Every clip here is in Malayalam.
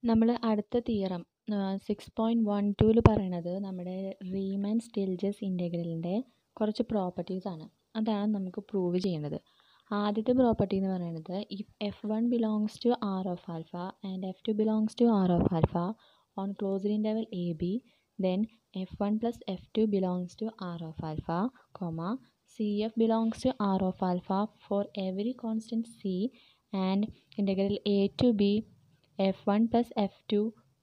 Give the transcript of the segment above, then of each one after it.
നമ്മൾ അടുത്ത തിയറം 6.12 പറയണത് നമ്മുടെ റീമാൻ സ്റ്റിൽജസ് ഇൻ്റഗ്രലിൻ്റെ കുറച്ച് പ്രോപ്പർട്ടീസാണ്. അതാണ് നമുക്ക് പ്രൂവ് ചെയ്യേണ്ടത്. ആദ്യത്തെ പ്രോപ്പർട്ടി എന്ന് പറയുന്നത് if f1 belongs to R of alpha and f2 belongs to R of alpha on closed interval AB, then f1 plus f2 belongs to R of alpha, CF belongs to R of alpha for every constant C and integral a to b f1 plus f2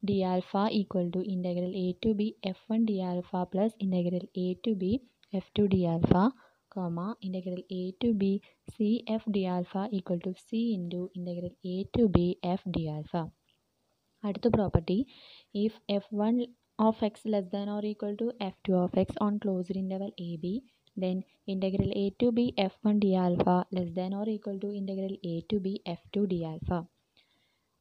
d alpha equal to integral a to b f1 d alpha plus integral a to b f2 d alpha, integral a to b cf d alpha equal to c into integral a to b f d alpha. അടുത്ത property if f1 of x less than or equal to f2 of x on closed interval ab, then integral a to b f1 d alpha less than or equal to integral a to b f2 d alpha.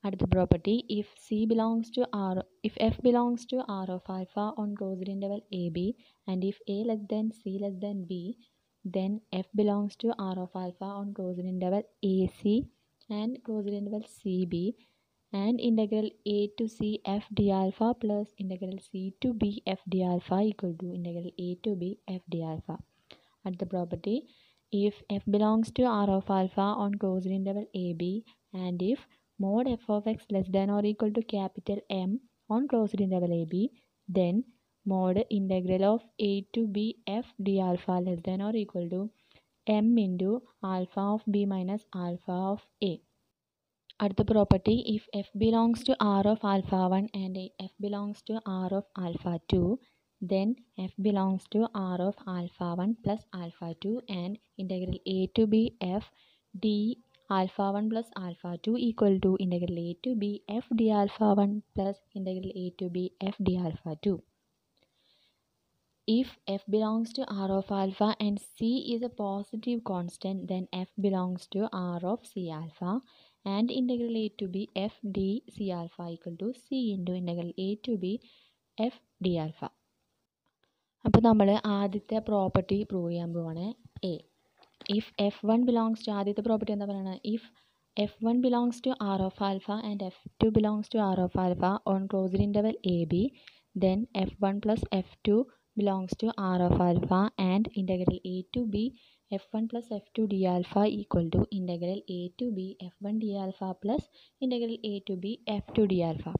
അടുത്ത property if f belongs to R of alpha on closed interval AB and if a less than c less than b, then f belongs to R of alpha on closed interval AC and closed interval CB and integral a to c f d alpha plus integral c to b f d alpha equal to integral a to b f d alpha. അടുത്ത property if f belongs to R of alpha on closed interval AB and if mod f of x less than or equal to capital M on closed interval AB, then mod integral of a to b f d alpha less than or equal to m into alpha of b minus alpha of a. അടുത്ത property if f belongs to R of alpha 1 and f belongs to R of alpha 2, then f belongs to R of alpha 1 plus alpha 2 and integral a to b f d alpha 1 plus alpha 2 equal to integral a to b f d alpha 1 plus integral a to b f d alpha 2. If f belongs to R of alpha and c is a positive constant, then f belongs to R of c alpha and integral a to b f d c alpha equal to c into integral a to b f d alpha. അപ്പോൾ നമ്മൾ ആദ്യത്തെ പ്രോപ്പർട്ടി പ്രൂവ് ചെയ്യാൻ പോവാണ് A. if f1 belongs to ആദ്യത്തെ പ്രോപ്പർട്ടി എന്താ പറയുന്നത് if f1 belongs to R of alpha and f2 belongs to R of alpha on closed interval AB, then f1 plus f2 belongs to R of alpha and integral a to b f1 plus f2 d alpha equal to integral a to b f1 d alpha plus integral a to b f2 d alpha.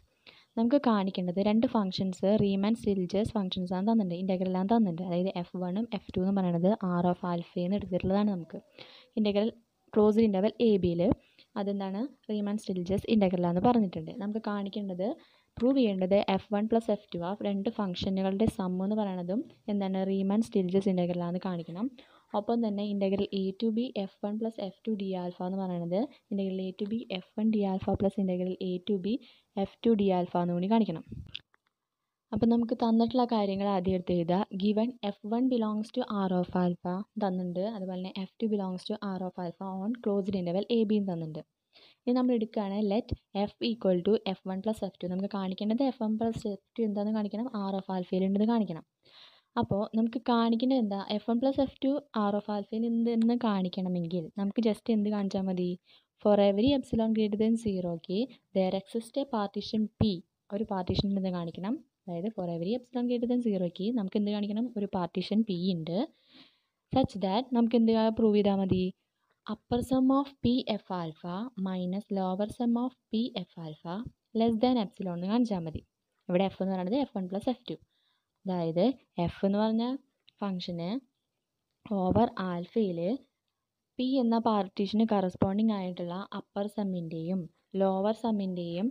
നമുക്ക് കാണിക്കേണ്ടത് രണ്ട് ഫംഗ്ഷൻസ് റീമാൻ സ്റ്റിൽജസ് ഫംഗ്ഷൻസ് ആണ് തന്നിട്ടുണ്ട്, ഇൻ്റഗ്രലാണ് തന്നിട്ടുണ്ട്. അതായത് f1 ഉം f2 എന്ന് പറയുന്നത് R of alpha എടുത്തിട്ടുള്ളതാണ്. നമുക്ക് ഇൻ്റഗ്രൽ ക്ലോസ്ഡ് ഇൻ്റർവൽ എ ബിയിൽ അതെന്താണ് റീമാൻ സ്റ്റിൽജസ് ഇൻ്റഗ്രലാന്ന് പറഞ്ഞിട്ടുണ്ട്. നമുക്ക് കാണിക്കേണ്ടത് പ്രൂവ് ചെയ്യേണ്ടത് f1 പ്ലസ് f2 ആ രണ്ട് ഫംഗ്ഷനുകളുടെ സം എന്ന് പറയുന്നതും എന്താണ് റീമാൻ സ്റ്റിൽജസ് ഇൻ്റഗ്രലാന്ന് കാണിക്കണം. ഒപ്പം തന്നെ integral A to B f1 plus f2 D alpha എന്ന് പറയുന്നത് integral A to B f1 D alpha plus integral A to B f2 D alpha എന്ന് കൂടി കാണിക്കണം. അപ്പം നമുക്ക് തന്നിട്ടുള്ള കാര്യങ്ങൾ ആദ്യം എടുത്ത് എഴുതുക. Given f1 belongs to R of alpha തന്നിട്ടുണ്ട്, അതുപോലെ തന്നെ f2 belongs to R of alpha on closed interval A ബിയും തന്നിട്ടുണ്ട്. ഇനി നമ്മൾ എടുക്കുകയാണ് let f equal to f1 plus f2. നമുക്ക് കാണിക്കേണ്ടത് f1 പ്ലസ് f2 എന്താണെന്ന് കാണിക്കണം, R of ആൽഫയിലുണ്ടെന്ന് കാണിക്കണം. അപ്പോൾ നമുക്ക് കാണിക്കേണ്ടത് എന്താ, f1 plus f2 R of ആൽഫയിൽ എന്തെന്ന് കാണിക്കണമെങ്കിൽ നമുക്ക് ജസ്റ്റ് എന്ത് കാണിച്ചാൽ മതി, for every epsilon greater than 0ക്ക് there exist a partition P, ഒരു പാർട്ടീഷൻ ഉണ്ടെന്ന് കാണിക്കണം. അതായത് for every epsilon greater than 0ക്ക് നമുക്ക് എന്ത് കാണിക്കണം, ഒരു പാർട്ടീഷൻ പി ഉണ്ട്. സച്ച് ദാറ്റ് നമുക്ക് എന്ത് പ്രൂവ് ചെയ്താൽ മതി, upper sum of P F alpha minus lower sum of P F alpha less than epsilon എന്ന് കാണിച്ചാൽ മതി. ഇവിടെ എഫ് എന്ന് പറയുന്നത് f1 പ്ലസ് f2, അതായത് എഫ് എന്ന് പറഞ്ഞ ഫംഗ്ഷന് ഓവർ ആൽഫയിൽ പി എന്ന പാർട്ടീഷന് കറസ്പോണ്ടിങ് ആയിട്ടുള്ള അപ്പർ സമ്മിൻ്റെയും ലോവർ സമ്മിൻ്റെയും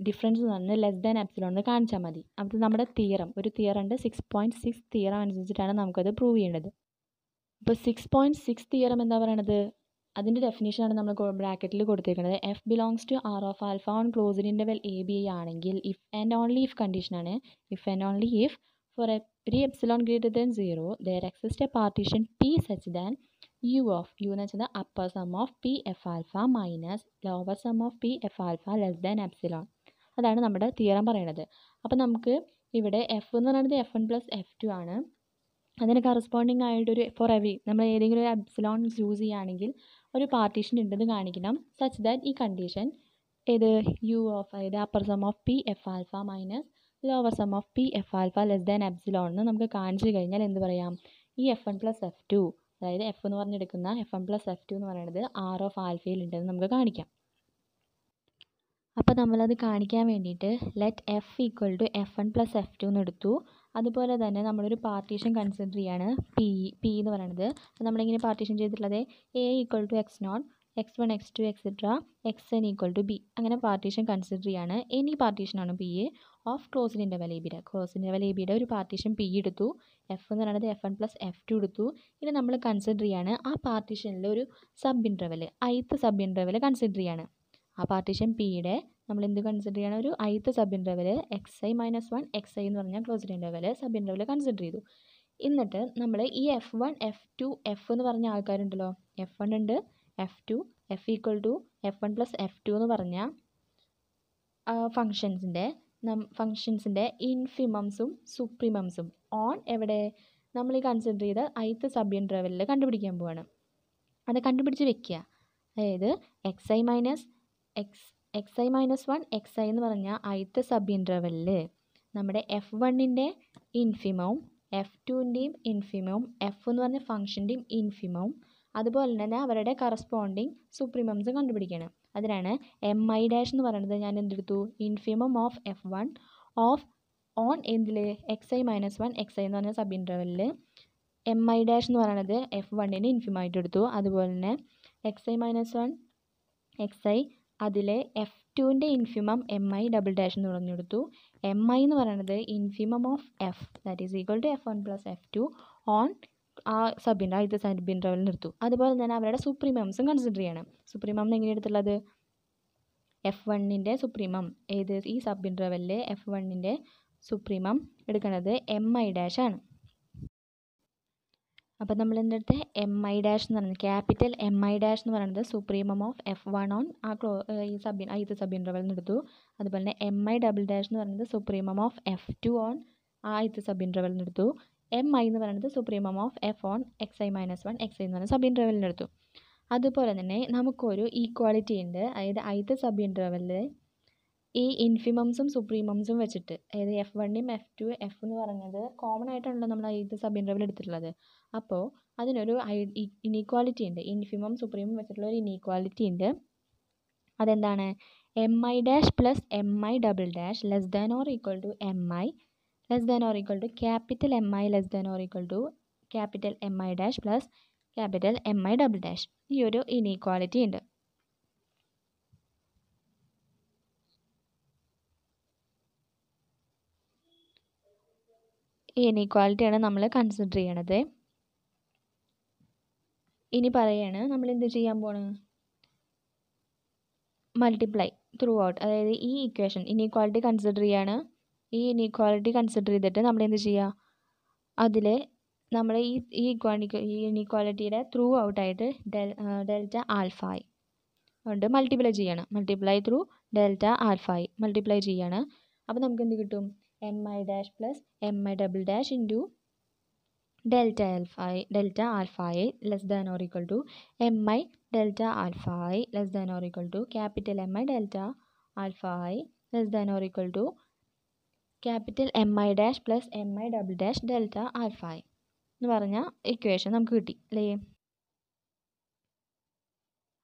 ഡിഫറൻസ് എന്ന് പറഞ്ഞാൽ ലെസ് ദാൻ എപ്സിലോൺ എന്ന് കാണിച്ചാൽ മതി. അപ്പോൾ നമ്മുടെ തിയറം ഒരു തിയറം ഉണ്ട്, 6.6 തിയറം അനുസരിച്ചിട്ടാണ് നമുക്കത് പ്രൂവ് ചെയ്യേണ്ടത്. ഇപ്പോൾ 6.6 തിയറം എന്താ പറയണത്, അതിൻ്റെ ഡെഫിനേഷനാണ് നമ്മൾ ബ്രാക്കറ്റിൽ കൊടുത്തേക്കുന്നത്. F belongs to R of alpha on closed interval A B ആണെങ്കിൽ ഇഫ് ആൻഡ് ഓൺലി ഇഫ് കണ്ടീഷനാണ്, if and only if for every epsilon greater than 0 there exist a partition P such that U of U എന്ന് വെച്ചാൽ upper sum of P F alpha minus lower sum of P F alpha less than epsilon. അതാണ് നമ്മുടെ തിയറം പറയണത്. അപ്പോൾ നമുക്ക് ഇവിടെ എഫ് എന്ന് പറയുന്നത് f1 പ്ലസ് f2 ആണ്. അതിന് കറസ്പോണ്ടിങ് ആയിട്ടൊരു ഫോർ എവരി നമ്മൾ ഏതെങ്കിലും ഒരു എപ്സിലോൺ ചൂസ് ചെയ്യുകയാണെങ്കിൽ ഒരു പാർട്ടീഷൻ ഉണ്ടെന്ന് കാണിക്കണം. സച്ച് ദാറ്റ് ഈ കണ്ടീഷൻ ഏത് യു ഓഫ് അതായത് upper sum of P F alpha minus lower sum of P F alpha less than epsilon എന്ന് നമുക്ക് കാണിച്ചു കഴിഞ്ഞാൽ എന്ത് പറയാം, ഈ F one plus F two അതായത് എഫ് എന്ന് പറഞ്ഞെടുക്കുന്ന F one plus F two എന്ന് പറയുന്നത് ആർ ഓഫ് ആൽഫയിൽ ഉണ്ടെന്ന് നമുക്ക് കാണിക്കാം. അപ്പോൾ നമ്മളത് കാണിക്കാൻ വേണ്ടിയിട്ട് let F equal to F one plus F two എന്ന് എടുത്തു. അതുപോലെ തന്നെ നമ്മളൊരു പാർട്ടീഷൻ കൺസിഡർ ചെയ്യാണ് പി എന്ന് പറയുന്നത്. നമ്മളിങ്ങനെ പാർട്ടീഷൻ ചെയ്തിട്ടുള്ളത് a equal to x naught x one x two etcetera x n equal to b അങ്ങനെ പാർട്ടീഷൻ കൺസിഡർ ചെയ്യാണ്. എനി പാർട്ടീഷനാണ് P a of closed interval a ബിയുടെ ഒരു പാർട്ടീഷൻ പി എടുത്തു. എഫ് എന്ന് പറയുന്നത് F one plus F two എടുത്തു. ഇനി നമ്മൾ കൺസിഡർ ചെയ്യാണ് ആ പാർട്ടീഷനിൽ ഒരു sub interval ith sub interval consider ചെയ്യാണ്. ആ പാർട്ടീഷൻ പിയുടെ നമ്മൾ എന്ത് കൺസിഡർ ചെയ്യണം, ഒരു ith sub interval X I minus one X I എന്ന് പറഞ്ഞാൽ closed interval sub interval consider ചെയ്തു. എന്നിട്ട് നമ്മൾ ഈ F one F two F എന്ന് പറഞ്ഞ ആൾക്കാരുണ്ടല്ലോ, എഫ് വൺ ഉണ്ട് F two F equal to F one plus F two എന്ന് പറഞ്ഞ ഫങ്ഷൻസിൻ്റെ ഇൻഫിമംസും സുപ്രീമംസും ഓൺ എവിടെ നമ്മൾ ഈ കൺസിഡർ ചെയ്ത ith സബ് ഇൻ്റർവെല്ലിൽ കണ്ടുപിടിക്കാൻ പോവാണ്. അത് കണ്ടുപിടിച്ച് വെക്കുക. അതായത് X I minus one X I എന്ന് പറഞ്ഞ ith സബ് ഇൻ്റർവെല്ലിൽ നമ്മുടെ എഫ് വണ്ണിൻ്റെ ഇൻഫിമവും എഫ് ടുവിൻ്റെയും ഇൻഫിമവും എഫ് എന്ന് പറഞ്ഞ ഫംഗ്ഷൻ്റെയും ഇൻഫിമവും അതുപോലെ തന്നെ അവരുടെ കറസ്പോണ്ടിങ് സുപ്രീമംസ് കണ്ടുപിടിക്കണം. അതിനാണ് എം ഐ ഡാഷ് എന്ന് പറയുന്നത് ഞാൻ എന്തെടുത്തു, infimum of F one of on എന്തിൽ x I minus one X I എന്ന് പറഞ്ഞ സബ് ഇൻ്റർവെല്ലിൽ എം ഐ ഡാഷ് എന്ന് പറയുന്നത് എഫ് വണ്ണിന് ഇൻഫിമായിട്ട് എടുത്തു. അതുപോലെ തന്നെ x I minus one X i അതിലെ എഫ് ടുവിൻ്റെ infimum m I double dash എന്ന് പറഞ്ഞെടുത്തു. എം ഐ എന്ന് പറയുന്നത് infimum of F that is equal to F one plus F two on ആ സബ് ഇൻ്റർവെല്ലിൽ എടുത്തു. അതുപോലെ തന്നെ അവരുടെ സുപ്രീമംസും കൺസിഡർ ചെയ്യണം. സുപ്രീമം എങ്ങനെ എടുത്തുള്ളത്, എഫ് വണ്ണിൻ്റെ സുപ്രീമം ഏത് ഈ സബ് ഇൻ്റർവെല്ലിൽ എഫ് വണ്ണിൻ്റെ സുപ്രീമം എടുക്കുന്നത് എം ഐ ഡാഷ് ആണ്. അപ്പോൾ നമ്മൾ എന്തെടുത്ത് എം ഐ ഡാഷ് എന്ന് പറയുന്നത് ക്യാപിറ്റൽ എം ഐ ഡാഷ് എന്ന് പറയുന്നത് supremum of F one on ആ ഈ ith സബ് ഇൻ്റർവെല്ലിൽ നിന്ന് എടുത്തു. അതുപോലെ തന്നെ എം ഐ ഡബിൾ ഡാഷ് എന്ന് പറയുന്നത് supremum of F two on ആ ith സബ് ഇൻ്റർവെല്ലിൽ നിന്ന് എടുത്തു. എം ഐ എന്ന് പറയുന്നത് supremum of F on X I minus one X I എന്ന് പറയുന്ന സബ് ഇൻ്റർവെല്ലിൽ നിന്ന് എടുത്തു. അതുപോലെ തന്നെ നമുക്കൊരു ഈക്വാലിറ്റി ഉണ്ട്. അതായത് ith സബ് ഇൻ്റർവെല്ലിൽ ഈ ഇൻഫിമംസും സുപ്രീമംസും വെച്ചിട്ട് അതായത് എഫ് വണ്ണും എഫ് ടു എഫ് എന്ന് പറയുന്നത് കോമൺ ആയിട്ടാണല്ലോ നമ്മൾ ith സബ് ഇൻ്റർവെൽ എടുത്തിട്ടുള്ളത്. അപ്പോൾ അതിനൊരു ഇനീക്വാലിറ്റി ഉണ്ട്, ഇൻഫിമം സുപ്രീമം വെച്ചിട്ടുള്ള ഒരു ഇനീക്വാലിറ്റി ഉണ്ട്. അതെന്താണ്, M I dash plus M I double dash less than or equal to M I less than or equal to capital M I less than or equal to capital M I dash plus capital M I double dash. ഈ ഒരു ഇനീക്വാലിറ്റി ഉണ്ട്. ഈ ഇനീക്വാലിറ്റിയാണ് നമ്മൾ കൺസിഡർ ചെയ്യണത്. ഇനി പറയാണ് നമ്മൾ എന്ത് ചെയ്യാൻ പോണ്, മൾട്ടിപ്ലൈ ത്രൂ ഔട്ട്. അതായത് ഈ ഇക്വേഷൻ ഇനീക്വാലിറ്റി കൺസിഡർ ചെയ്യാണ്. ഈ ഇനീക്വാലിറ്റി കൺസിഡർ ചെയ്തിട്ട് നമ്മൾ എന്ത് ചെയ്യുക, അതിൽ നമ്മൾ ഈ ഇനീക്വാലിറ്റിയുടെ ത്രൂ ഔട്ടായിട്ട് ഡെൽറ്റ ആൽഫ ഐ കൊണ്ട് മൾട്ടിപ്ലൈ ചെയ്യണം. Multiply through delta alpha I multiply ചെയ്യാണ്. അപ്പോൾ നമുക്ക് എന്ത് കിട്ടും, M I dash plus M I double dash into delta alpha I less than or equal to M I delta alpha I less than or equal to capital M I delta alpha I less than or equal to capital M I dash plus M I double dash delta alpha I എന്ന് പറഞ്ഞ ഇക്വേഷൻ നമുക്ക് കിട്ടി അല്ലേ.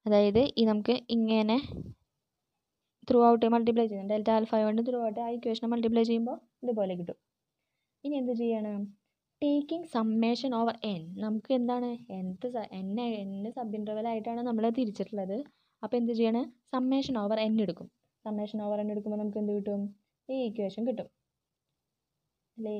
അതായത് ഈ നമുക്ക് ഇങ്ങനെ ത്രൂ ഔട്ട് മൾട്ടിപ്ലൈ ചെയ്യണം. ഡെൽറ്റ ആൽഫ കൊണ്ട് ത്രൂ ഔട്ട് ആ ഇക്വേഷൻ മൾട്ടിപ്ലൈ ചെയ്യുമ്പോൾ ഇതുപോലെ കിട്ടും. ഇനി എന്ത് ചെയ്യണം, ടേക്കിംഗ് സമ്മേഷൻ ഓവർ എൻ. നമുക്ക് എന്താണ് n സബ് ഇൻ്റർവെൽ ആയിട്ടാണ് നമ്മൾ തിരിച്ചിട്ടുള്ളത്. അപ്പോൾ എന്ത് ചെയ്യണം, സമ്മേഷൻ ഓവർ n എടുക്കും. സമ്മേഷൻ ഓവർ n എടുക്കുമ്പോൾ നമുക്ക് എന്ത് കിട്ടും, ഈ ഇക്വേഷൻ കിട്ടും അല്ലേ.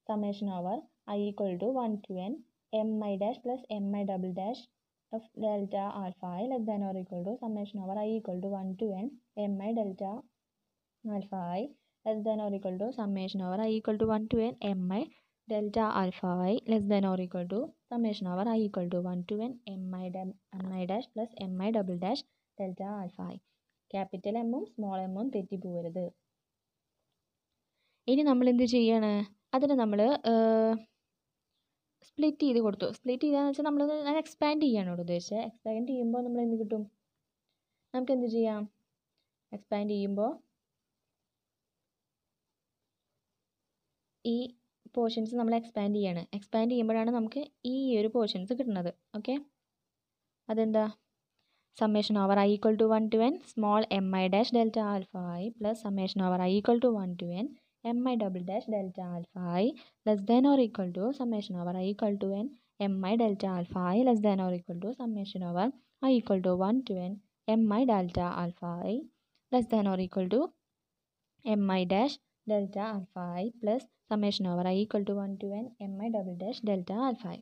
Summation over I equal to 1 to n M I dash plus M I double dash of delta alpha I less than or equal to summation over I equal to 1 to n M I delta alpha I less than or equal to summation over I equal to 1 to n M I delta alpha I less than or equal to summation over I equal to 1 to n M I dash plus M I double dash delta alpha I. Capital എമ്മും സ്മോൾ എമ്മും തെറ്റിപ്പോകരുത്. ഇനി നമ്മൾ എന്ത് ചെയ്യാണ്, അതിന് നമ്മൾ സ്പ്ലിറ്റ് ചെയ്ത് കൊടുത്തു. സ്പ്ലിറ്റ് ചെയ്യാന്ന് വെച്ചാൽ നമ്മൾ എക്സ്പാൻഡ് ചെയ്യാണ് ഇവിടെ ഉദ്ദേശിച്ചത്. എക്സ്പാൻഡ് ചെയ്യുമ്പോൾ നമ്മൾ എന്ത് കിട്ടും, നമുക്ക് എന്ത് ചെയ്യാം, എക്സ്പാൻഡ് ചെയ്യുമ്പോൾ ഈ പോർഷൻസ് നമ്മൾ എക്സ്പാൻഡ് ചെയ്യാണ്. എക്സ്പാൻഡ് ചെയ്യുമ്പോഴാണ് നമുക്ക് ഈ ഒരു പോർഷൻസ് കിട്ടുന്നത്. ഓക്കെ, അതെന്താ? summation over I equal to 1 to n small mi dash delta alpha I plus summation over I equal to 1 to n mi double dash delta alpha I less than or equal to summation over I equal to n mi delta alpha I less than or equal to summation over I equal to 1 to n mi delta alpha I less than or equal to mi dash delta alpha I plus summation over I equal to 1 to n mi double dash delta alpha I.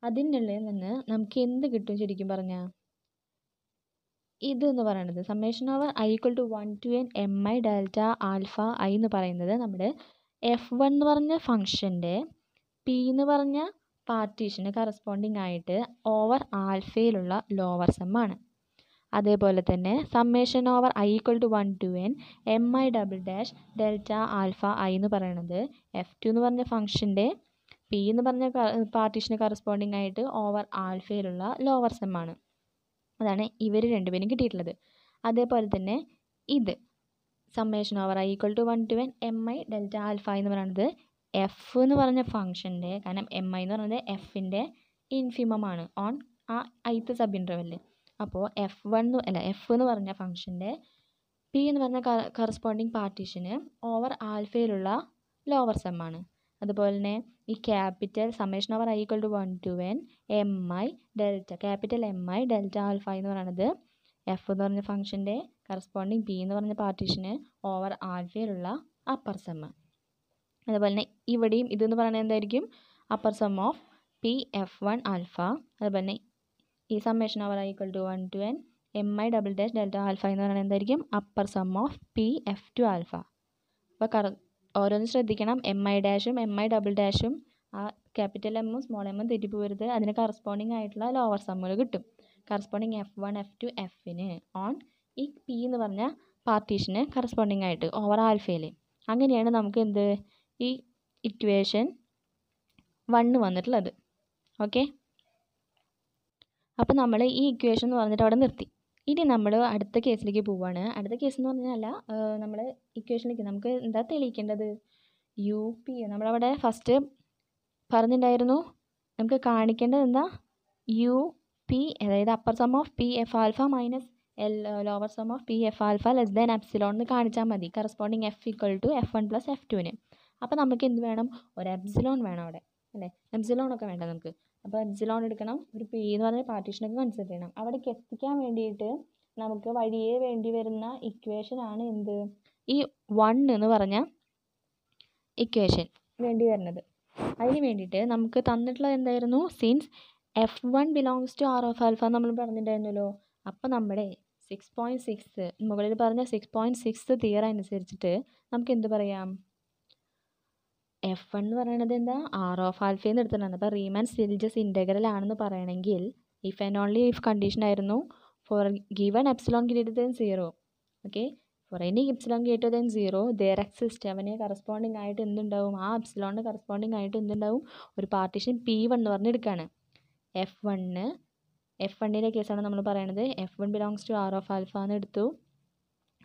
അതിനുള്ളിൽ നിന്ന് നമുക്ക് എന്ത് കിട്ടും ശരിക്കും പറഞ്ഞാൽ? ഇത് എന്ന് പറയുന്നത് summation over I equal to 1 to n mi delta alpha I എന്ന് പറയുന്നത് നമ്മുടെ F1 എന്ന് പറഞ്ഞ ഫംഗ്ഷൻ്റെ P എന്ന് പറഞ്ഞ പാർട്ടീഷന് കറസ്പോണ്ടിങ് ആയിട്ട് ഓവർ ആൽഫയിലുള്ള ലോവർ സമ്മാണ്. അതേപോലെ തന്നെ summation over I equal to 1 to n mi double dash delta alpha I എന്ന് പറയുന്നത് F2 എന്ന് പറഞ്ഞ ഫംഗ്ഷൻ്റെ P എന്ന് പറഞ്ഞ പാർട്ടീഷന് കറസ്പോണ്ടിങ് ആയിട്ട് ഓവർ ആൽഫയിലുള്ള ലോവർ സമ്മാണ്. അതാണ് ഇവർ രണ്ടുപേരും കിട്ടിയിട്ടുള്ളത്. അതേപോലെ തന്നെ ഇത് summation over I equal to 1 to n mi delta alpha എന്ന് പറയുന്നത് എഫ് എന്ന് പറഞ്ഞ ഫംഗ്ഷൻ്റെ, കാരണം mi എന്ന് പറയുന്നത് എഫിൻ്റെ ഇൻഫിമമാണ് ഓൺ ആ ith സബ് ഇൻ്റർവെല്ലിൽ. അപ്പോൾ എഫ് എന്ന് പറഞ്ഞ ഫംഗ്ഷൻ്റെ P എന്ന് പറഞ്ഞ കറസ്പോണ്ടിങ് പാർട്ടീഷന് ഓവർ ആൽഫയിലുള്ള ലോവർ സമ്മാണ്. അതുപോലെ തന്നെ ഈ capital summation over I equal to 1 to n mi delta capital mi delta alpha എന്ന് പറയുന്നത് എഫ് എന്ന് പറഞ്ഞ ഫംഗ്ഷൻ്റെ കറസ്പോണ്ടിങ് P എന്ന് പറഞ്ഞ പാർട്ടീഷന് ഓവർ ആൽഫയിലുള്ള അപ്പർ സമ്മ്. അതുപോലെ തന്നെ ഇവിടെയും ഇതെന്ന് പറയുന്നത് എന്തായിരിക്കും? Upper sum of P(f1) alpha. അതുപോലെ തന്നെ ഈ summation over I equal to 1 to n mi double dash delta alpha എന്ന് പറയുന്നത് എന്തായിരിക്കും? Upper sum of P(f2) alpha. അപ്പോൾ ഓരോന്ന് ശ്രദ്ധിക്കണം. mi ഡാഷും mi ഡബിൾ ഡാഷും ആ ക്യാപിറ്റൽ എമ്മും സ്മോൾ എമ്മും തെറ്റിപ്പോരുത്. അതിന് കറസ്പോണ്ടിങ് ആയിട്ടുള്ള ലോവർ സമ്മുകൾ കിട്ടും. കറസ്പോണ്ടിങ് F1 F2 എഫിന് ഓൺ ഈ P എന്ന് പറഞ്ഞ പാർട്ടീഷന് കറസ്പോണ്ടിങ് ആയിട്ട് ഓവർ ആൽഫയിൽ. അങ്ങനെയാണ് നമുക്ക് എന്ത് ഈ ഇക്വേഷൻ 1 വന്നിട്ടുള്ളത്. ഓക്കെ, അപ്പോൾ നമ്മൾ ഈ ഇക്വേഷൻ എന്ന് പറഞ്ഞിട്ട് അവിടെ നിർത്തി. ഇനി നമ്മൾ അടുത്ത കേസിലേക്ക് പോവുകയാണ്. അടുത്ത കേസ് എന്ന് പറഞ്ഞാൽ നമ്മൾ ഇക്വേഷനിലേക്ക് നമുക്ക് എന്താ തെളിയിക്കേണ്ടത്? UP നമ്മളവിടെ ഫസ്റ്റ് പറഞ്ഞിട്ടുണ്ടായിരുന്നു. നമുക്ക് കാണിക്കേണ്ടത് എന്താ? UP അതായത് upper sum of PF alpha minus lower sum of PF alpha less than epsilon എന്ന് കാണിച്ചാൽ മതി. Corresponding F equal to F1 plus F2ന്. അപ്പോൾ നമുക്ക് എന്ത് വേണം? ഒരു എപ്സിലോൺ വേണം അവിടെ, അല്ലേ? എപ്സിലോണൊക്കെ വേണ്ട നമുക്ക്. അപ്പോൾ എപ്സിലോൺ എടുക്കണം. ഒരു P എന്ന് പറഞ്ഞ പാർട്ടീഷനൊക്കെ കൺസിഡർ ചെയ്യണം. അവിടേക്ക് എത്തിക്കാൻ വേണ്ടിയിട്ട് നമുക്ക് വഴിയേ വേണ്ടി വരുന്ന ഇക്വേഷനാണ് എന്ത്? ഈ 1 എന്ന് പറഞ്ഞ ഇക്വേഷൻ വേണ്ടി വരുന്നത്. അതിന് വേണ്ടിയിട്ട് നമുക്ക് തന്നിട്ടുള്ളത് എന്തായിരുന്നു? Since F1 belongs to R of alpha നമ്മൾ പറഞ്ഞിട്ടുണ്ടായിരുന്നല്ലോ. അപ്പോൾ നമ്മുടെ 6.6 മുകളിൽ പറഞ്ഞ 6.6 തിയറി അനുസരിച്ചിട്ട് നമുക്ക് എന്ത് പറയാം? F1 എന്ന് പറയുന്നത് എന്താ? R ഓഫ് ആൽഫയിൽ നിന്ന് എടുത്തിട്ടാണ്. അപ്പോൾ റീമാൻ സ്റ്റിൽജസ് ഇൻ്റഗ്രൽ ആണെന്ന് പറയണമെങ്കിൽ if and only if condition ആയിരുന്നു for given epsilon greater than 0. Okay, for any epsilon greater than 0 there exist അവന് കറസ്പോണ്ടിങ് ആയിട്ട് എന്തുണ്ടാവും? ആ എപ്സിലോണിന് കറസ്പോണ്ടിങ് ആയിട്ട് എന്തുണ്ടാവും? ഒരു പാർട്ടീഷൻ P1 എന്ന് പറഞ്ഞെടുക്കുകയാണ്. F1ൻ്റെ കേസാണ് നമ്മൾ പറയുന്നത്. F1 belongs to R of alpha എന്ന് എടുത്തു.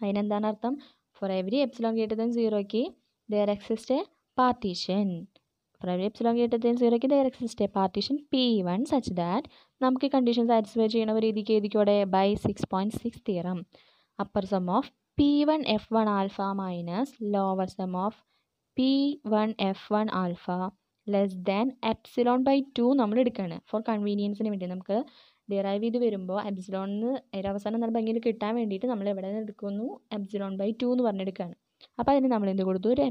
അതിനെന്താണ് അർത്ഥം? For every epsilon greater than 0ക്ക് there exist a partition. For every epsilon greater than 0ക്ക് there exist a partition P1 such that നമുക്ക് കണ്ടീഷൻ സാറ്റിസ്ഫൈ ചെയ്യണ ഒരു രീതിക്ക് എഴുതിക്കോടെ by 6.6 theorem. Upper sum of P1 F1 alpha minus lower sum of P1 F1 alpha less than epsilon by 2 നമ്മൾ എടുക്കുകയാണ്. ഫോർ കൺവീനിയൻസിന് വേണ്ടി നമുക്ക് ഡിറൈവ് ചെയ്ത് വരുമ്പോൾ എപ്സിലോണിന് അവസാനം നല്ല ഭംഗിയിൽ കിട്ടാൻ വേണ്ടിയിട്ട് നമ്മൾ എവിടെ നിന്ന് എടുക്കുന്നു? എപ്സിലോൺ ബൈ 2 എന്ന് പറഞ്ഞെടുക്കുകയാണ്. അപ്പോൾ അതിന് നമ്മൾ എന്ത് കൊടുത്തു? ഒരു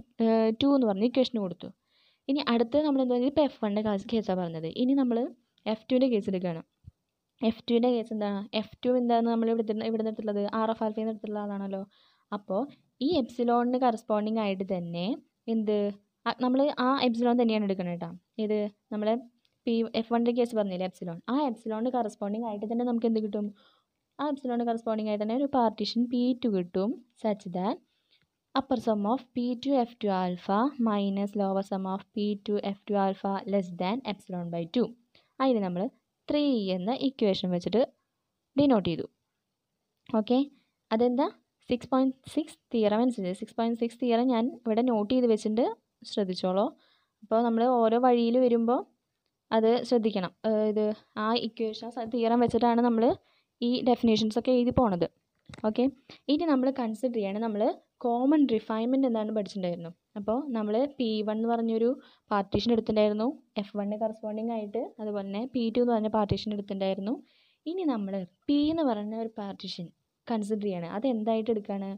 2 എന്ന് പറഞ്ഞ് ഇക്വേഷൻ കൊടുത്തു. ഇനി അടുത്ത് നമ്മൾ എന്താ? ഇപ്പോൾ F1ൻ്റെ കേസാണ് പറഞ്ഞത്. ഇനി നമ്മൾ F2ൻ്റെ കേസ് എടുക്കുകയാണ്. F2ൻ്റെ കേസ് എന്താണ്? F2 എന്താണെന്ന് നമ്മൾ ഇവിടെ നിന്ന് എടുത്തുള്ളത്? R ഓഫ് ആൽഫയിൽ നിന്ന് എടുത്തുള്ള ആളാണല്ലോ. അപ്പോൾ ഈ എപ്സിലോണിന് കറസ്പോണ്ടിങ് ആയിട്ട് തന്നെ എന്ത് നമ്മൾ ആ എപ്സിലോൺ തന്നെയാണ് എടുക്കുന്നത് കേട്ടോ. ഇത് നമ്മൾ F1ൻ്റെ കേസ് പറഞ്ഞില്ലേ എപ്സിലോൺ, ആ എപ്സിലോണിന് കറസ്പോണ്ടിങ് ആയിട്ട് തന്നെ നമുക്ക് എന്ത് കിട്ടും? ആ എപ്സിലോണിന് കറസ്പോണ്ടിങ് ആയിട്ട് തന്നെ ഒരു പാർട്ടീഷൻ P2 കിട്ടും such that upper sum of P2 F2 alpha minus lower sum of P2 F2 alpha less than epsilon by 2. അതിന് നമ്മൾ 3 എന്ന ഇക്വേഷൻ വെച്ചിട്ട് ഡിനോട്ട് ചെയ്തു. ഓക്കെ, അതെന്താ? 6.6 തിയറം അനുസരിച്ച് 6.6 തിയറം ഞാൻ ഇവിടെ നോട്ട് ചെയ്ത് വെച്ചിട്ട് ശ്രദ്ധിച്ചോളൂ. അപ്പോൾ നമ്മൾ ഓരോ വഴിയിൽ വരുമ്പോൾ അത് ശ്രദ്ധിക്കണം. ഇത് ആ ഇക്വേഷൻസ് തിയറം വെച്ചിട്ടാണ് നമ്മൾ ഈ ഡെഫിനേഷൻസ് ഒക്കെ എഴുതി പോണത്. ഓക്കെ, ഇനി നമ്മൾ കൺസിഡർ ചെയ്യാണ് നമ്മൾ കോമൺ റിഫൈൻമെൻറ്റ് എന്താണ് പഠിച്ചിട്ടുണ്ടായിരുന്നു. അപ്പോൾ നമ്മൾ P1 എന്ന് പറഞ്ഞൊരു പാർട്ടീഷൻ എടുത്തിട്ടുണ്ടായിരുന്നു, F1 കറസ്പോണ്ടിങ് ആയിട്ട്. അതുപോലെ തന്നെ P2 എന്ന് പറഞ്ഞ പാർട്ടീഷൻ എടുത്തിട്ടുണ്ടായിരുന്നു. ഇനി നമ്മൾ P എന്ന് പറഞ്ഞ ഒരു പാർട്ടീഷൻ കൺസിഡർ ചെയ്യാണ്. അത് എന്തായിട്ട് എടുക്കുകയാണ്?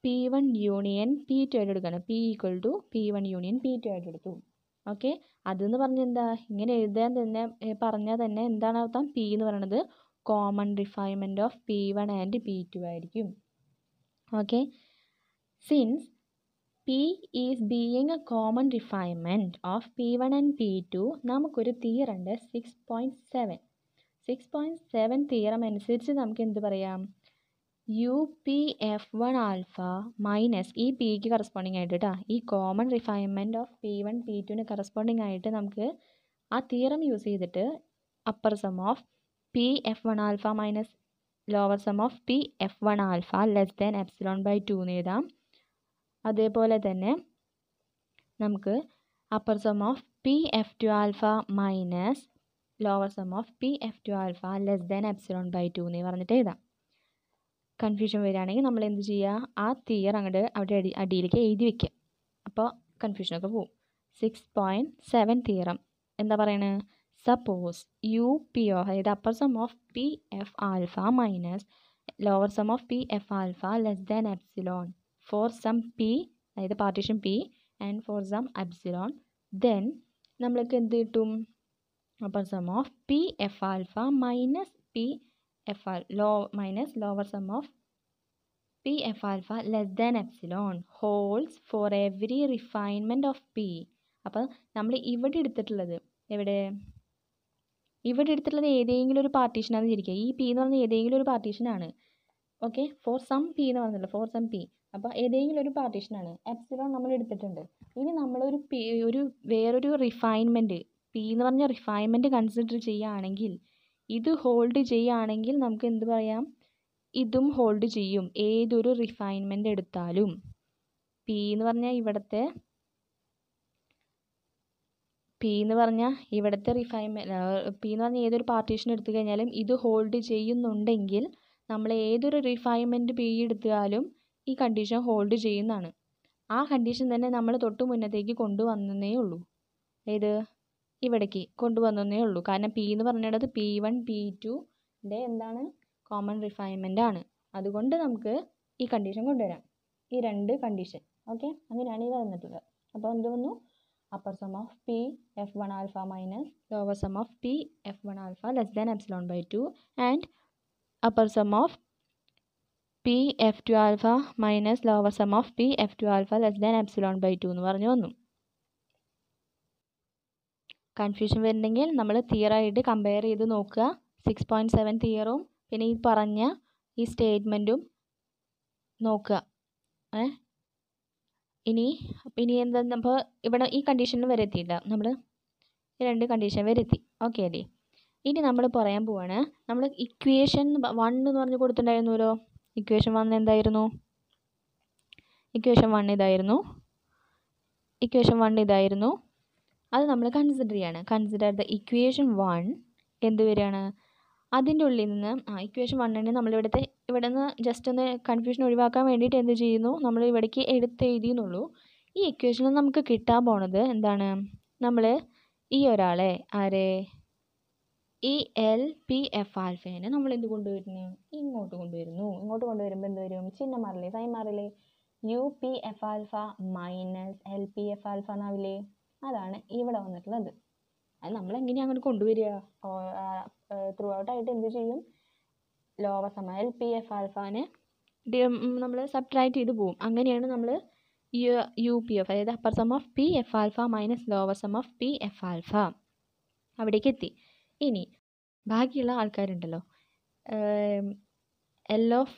P1 യൂണിയൻ P2 ആയിട്ട് എടുക്കുകയാണ്. P equal to P1 union P2 ആയിട്ട് എടുത്തു. ഓക്കെ, അതെന്ന് പറഞ്ഞാൽ എന്താ, ഇങ്ങനെ എഴുതാൻ തന്നെ പറഞ്ഞാൽ തന്നെ എന്താണ് അർത്ഥം? P എന്ന് പറയുന്നത് common refinement of P1 and P2 ആയിരിക്കും. Okay, since P is being A common refinement of P1 and P2, നമുക്കൊരു തിയറം ഉണ്ട് 6.7. 6.7 തിയറം അനുസരിച്ച് നമുക്ക് എന്ത് പറയാം? UPF1 ആൽഫ മൈനസ് ഈ പിക്ക് കറസ്പോണ്ടിങ് ആയിട്ട് കേട്ടോ, ഈ കോമൺ റിഫൈൻമെൻറ്റ് ഓഫ് P1 P2ന് കറസ്പോണ്ടിങ് ആയിട്ട് നമുക്ക് ആ തിയറം യൂസ് ചെയ്തിട്ട് upper sum of PF1 alpha minus lower sum of PF1 alpha less than epsilon by 2 എന്ന് എഴുതാം. അതേപോലെ തന്നെ നമുക്ക് upper sum of PF2 alpha minus lower sum of PF2 alpha less than epsilon by 2 എന്ന് പറഞ്ഞിട്ട് എഴുതാം. കൺഫ്യൂഷൻ വരികയാണെങ്കിൽ നമ്മൾ എന്ത് ചെയ്യുക? ആ തിയർ അങ്ങോട്ട് അവിടെ അടിയിലേക്ക് എഴുതി വയ്ക്കുക. അപ്പോൾ കൺഫ്യൂഷനൊക്കെ പോവും. 6.7 തിയറം എന്താ പറയണത്? സപ്പോസ് UP ഓഫ്, അതായത് upper sum of PF alpha minus lower sum of PF alpha less than epsilon for some P, അതായത് partition P and for some epsilon, then നമ്മൾക്ക് എന്ത് കിട്ടും? Upper sum of PF alpha minus PF minus lower sum of PF alpha less than epsilon holds for every refinement of P. അപ്പോൾ നമ്മൾ ഇവിടെ എടുത്തിട്ടുള്ളത് ഏതെങ്കിലും ഒരു പാർട്ടീഷനാണെന്ന് വിചാരിക്കുക. ഈ P എന്ന് പറഞ്ഞാൽ ഏതെങ്കിലും ഒരു പാർട്ടീഷനാണ്. ഓക്കെ, ഫോർ സം P എന്ന് പറഞ്ഞല്ലോ, ഫോർ സം P. അപ്പോൾ ഏതെങ്കിലും ഒരു പാർട്ടീഷനാണ്. എപ്സിലോൺ നമ്മൾ എടുത്തിട്ടുണ്ട്. ഇനി നമ്മളൊരു വേറൊരു റിഫൈൻമെൻറ്റ് P എന്ന് പറഞ്ഞ റിഫൈൻമെൻറ്റ് കൺസിഡർ ചെയ്യുകയാണെങ്കിൽ, ഇത് ഹോൾഡ് ചെയ്യുകയാണെങ്കിൽ നമുക്ക് എന്ത് പറയാം? ഇതും ഹോൾഡ് ചെയ്യും. ഏതൊരു റിഫൈൻമെൻറ്റ് എടുത്താലും P എന്ന് പറഞ്ഞാൽ ഇവിടുത്തെ റിഫൈൻമെൻറ്റ് P എന്ന് പറഞ്ഞാൽ ഏതൊരു പാർട്ടീഷൻ എടുത്തു കഴിഞ്ഞാലും ഇത് ഹോൾഡ് ചെയ്യുന്നുണ്ടെങ്കിൽ നമ്മൾ ഏതൊരു റിഫൈൻമെൻറ്റ് P എടുത്താലും ഈ കണ്ടീഷൻ ഹോൾഡ് ചെയ്യുന്നതാണ്. ആ കണ്ടീഷൻ തന്നെ നമ്മൾ തൊട്ട് മുന്നത്തേക്ക് കൊണ്ടുവന്നേ ഉള്ളൂ. ഇവിടേക്ക് കൊണ്ടുവന്നേ ഉള്ളൂ. കാരണം P എന്ന് പറഞ്ഞിടത്ത് P1 P2ൻ്റെ എന്താണ്? കോമൺ റിഫൈൻമെൻ്റ് ആണ്. അതുകൊണ്ട് നമുക്ക് ഈ കണ്ടീഷൻ കൊണ്ടുവരാം, ഈ രണ്ട് കണ്ടീഷൻ. ഓക്കെ, അങ്ങനെയാണ് ഇത് വന്നിട്ടുള്ളത്. അപ്പോൾ എന്ത് വന്നു? Upper sum of PF1 alpha minus lower sum of PF1 alpha less than epsilon by 2 and upper sum of PF2 alpha minus lower sum of PF2 alpha less than epsilon by 2 എന്ന് പറഞ്ഞു വന്നു. കൺഫ്യൂഷൻ വരുന്നെങ്കിൽ നമ്മൾ തിയറായിട്ട് കമ്പയർ ചെയ്ത് നോക്കുക. 6.7 തിയറും പിന്നെ ഈ പറഞ്ഞ ഈ സ്റ്റേറ്റ്മെൻറ്റും നോക്കുക. ഇനി എന്താ, അപ്പോൾ ഇവിടെ ഈ കണ്ടീഷനിൽ വരെ എത്തിയില്ല, നമ്മൾ ഈ രണ്ട് കണ്ടീഷൻ വരെ എത്തി. ഓക്കെ അല്ലേ? ഇനി നമ്മൾ പറയാൻ പോവാണ്, നമ്മൾ ഇക്വേഷൻ 1 എന്ന് പറഞ്ഞ് കൊടുത്തിട്ടുണ്ടായിരുന്നല്ലോ. ഇക്വേഷൻ 1 എന്തായിരുന്നു? ഇക്വേഷൻ 1 ഇതായിരുന്നു. അത് നമ്മൾ കൺസിഡർ ചെയ്യാണ്. കൺസിഡർ ദ ഇക്വേഷൻ 1 എന്ത് വരികയാണ്? അതിൻ്റെ ഉള്ളിൽ നിന്ന് ഇക്വേഷൻ 1നെ നമ്മൾ ഇവിടെ നിന്ന് ജസ്റ്റ് ഒന്ന് കൺഫ്യൂഷൻ ഒഴിവാക്കാൻ വേണ്ടിയിട്ട് എന്ത് ചെയ്യുന്നു? നമ്മൾ ഇവിടേക്ക് എഴുതിയെന്നുള്ളൂ. ഈ ഇക്വേഷനിൽ നമുക്ക് കിട്ടാൻ പോണത് എന്താണ്? നമ്മൾ ഈ ഒരാളെ ഈ LPF ആൽഫേനെ നമ്മൾ എന്ത് കൊണ്ടുവരുന്നു? ഇങ്ങോട്ട് കൊണ്ടുവരുന്നു. ഇങ്ങോട്ട് കൊണ്ടുവരുമ്പോൾ എന്ത് വരും? ചിഹ്നം മാറില്ലേ? സൈൻ മാറില്ലേ? UPF alpha minus LPF alpha എന്നാവില്ലേ? അതാണ് ഇവിടെ വന്നിട്ടുള്ളത്. അത് നമ്മൾ എങ്ങനെയാണ് അങ്ങോട്ട് കൊണ്ടുവരിക? ത്രൂ ഔട്ടായിട്ട് എന്ത് ചെയ്യും? ലോവർ സം LPF ആൽഫാനെ നമ്മൾ സബ്ട്രാക്ട് ചെയ്ത് പോവും. അങ്ങനെയാണ് നമ്മൾ UPF, അതായത് upper sum of PF alpha minus lower sum of PF alpha അവിടേക്ക് എത്തി. ഇനി ബാക്കിയുള്ള ആൾക്കാരുണ്ടല്ലോ, L of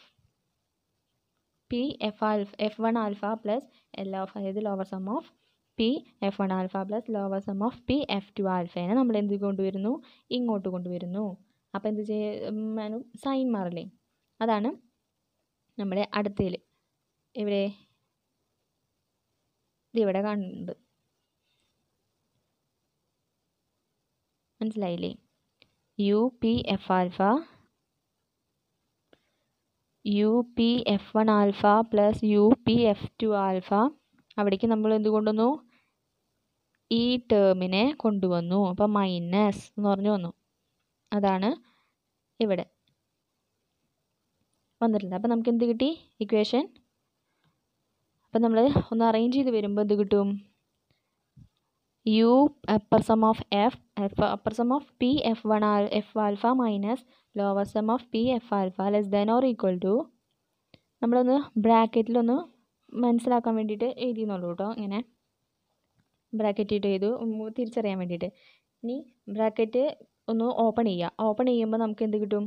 F1 alpha plus L of, അതായത് lower sum of PF1 alpha plus lower sum of PF2 ആൽഫേനെ നമ്മൾ എന്ത് കൊണ്ടുവരുന്നു? ഇങ്ങോട്ട് കൊണ്ടുവരുന്നു. അപ്പോൾ എന്ത് ചെയ്യും? സൈൻ മാറില്ലേ? അതാണ് നമ്മുടെ അടുത്തതിൽ ഇവിടെ ഇതിവിടെ കാണുന്നുണ്ട്, മനസ്സിലായില്ലേ? U P F alpha U P F one alpha plus U P F two alpha. അവിടേക്ക് നമ്മൾ എന്ത് കൊണ്ടുവന്നു? ഈ ടേമിനെ കൊണ്ടുവന്നു. അപ്പം മൈനസ് എന്ന് പറഞ്ഞു വന്നു. അതാണ് ഇവിടെ വന്നിട്ടുള്ളത്. അപ്പം നമുക്ക് എന്ത് കിട്ടി? ഇക്വേഷൻ. അപ്പം നമ്മൾ ഒന്ന് അറേഞ്ച് ചെയ്ത് വരുമ്പോൾ എന്ത് കിട്ടും? U upper sum of upper sum of P F one F alpha minus lower sum of P F alpha less than or equal to, നമ്മളൊന്ന് ബ്രാക്കറ്റിലൊന്ന് മനസ്സിലാക്കാൻ വേണ്ടിയിട്ട് എഴുതിയെന്നുള്ളൂ കേട്ടോ. ഇങ്ങനെ ബ്രാക്കറ്റ് ഇട്ട് ചെയ്തു തിരിച്ചറിയാൻ വേണ്ടിയിട്ട്. ഇനി ബ്രാക്കറ്റ് ഒന്ന് ഓപ്പൺ ചെയ്യുക. ഓപ്പൺ ചെയ്യുമ്പോൾ നമുക്ക് എന്ത് കിട്ടും?